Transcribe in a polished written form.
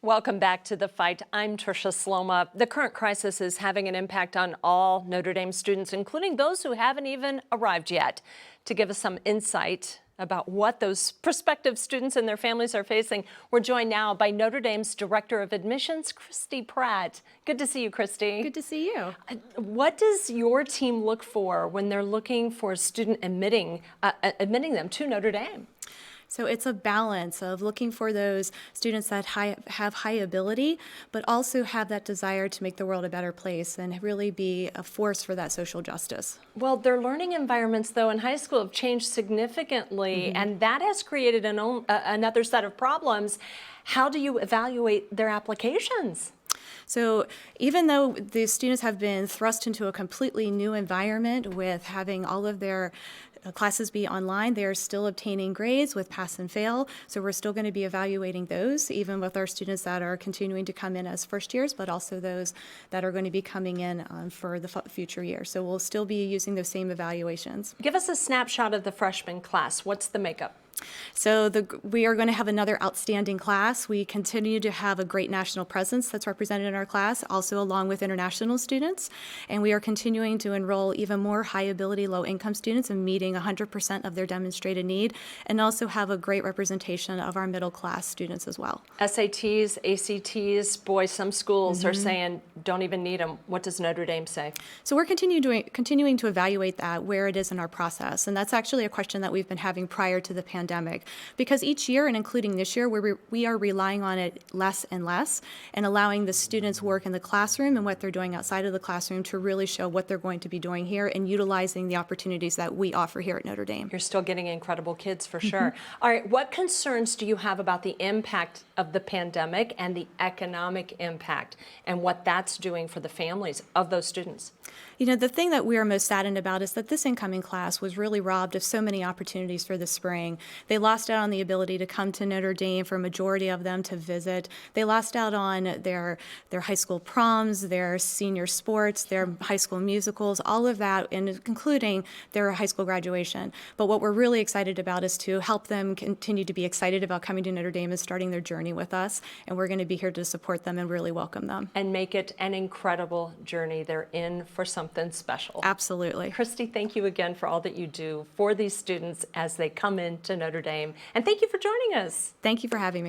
Welcome back to The Fight. I'm Tricia Sloma. The current crisis is having an impact on all Notre Dame students, including those who haven't even arrived yet. To give us some insight about what those prospective students and their families are facing, we're joined now by Notre Dame's Director of Admissions, Christy Pratt. Good to see you, Christy. Good to see you. What does your team look for when they're looking for a student admitting them to Notre Dame? So it's a balance of looking for those students that have high ability, but also have that desire to make the world a better place and really be a force for that social justice. Well, their learning environments, though, in high school have changed significantly, and that has created another set of problems. How do you evaluate their applications? So even though the students have been thrust into a completely new environment with having all of their classes be online, they are still obtaining grades with pass and fail. So we're still going to be evaluating those, even with our students that are continuing to come in as first years, but also those that are going to be coming in for the future year. So we'll still be using those same evaluations. Give us a snapshot of the freshman class. What's the makeup? So we are going to have another outstanding class. We continue to have a great national presence that's represented in our class, also along with international students. And we are continuing to enroll even more high ability, low income students and meeting 100% of their demonstrated need, and also have a great representation of our middle class students as well. SATs, ACTs, boy, some schools are saying don't even need them. What does Notre Dame say? So we're continuing to evaluate that, where it is in our process. And that's actually a question that we've been having prior to the pandemic. Because each year, and including this year, we are relying on it less and less and allowing the students work in the classroom and what they're doing outside of the classroom to really show what they're going to be doing here and utilizing the opportunities that we offer here at Notre Dame. You're still getting incredible kids for sure. All right, what concerns do you have about the impact of the pandemic and the economic impact and what that's doing for the families of those students? You know, the thing that we are most saddened about is that this incoming class was really robbed of so many opportunities for the spring. They lost out on the ability to come to Notre Dame, for a majority of them to visit. They lost out on their high school proms, their senior sports, their high school musicals, all of that, and including their high school graduation. But what we're really excited about is to help them continue to be excited about coming to Notre Dame and starting their journey with us. And we're going to be here to support them and really welcome them. And make it an incredible journey. They're in for something special. Absolutely. Christy, thank you again for all that you do for these students as they come into Notre Dame. And thank you for joining us. Thank you for having me.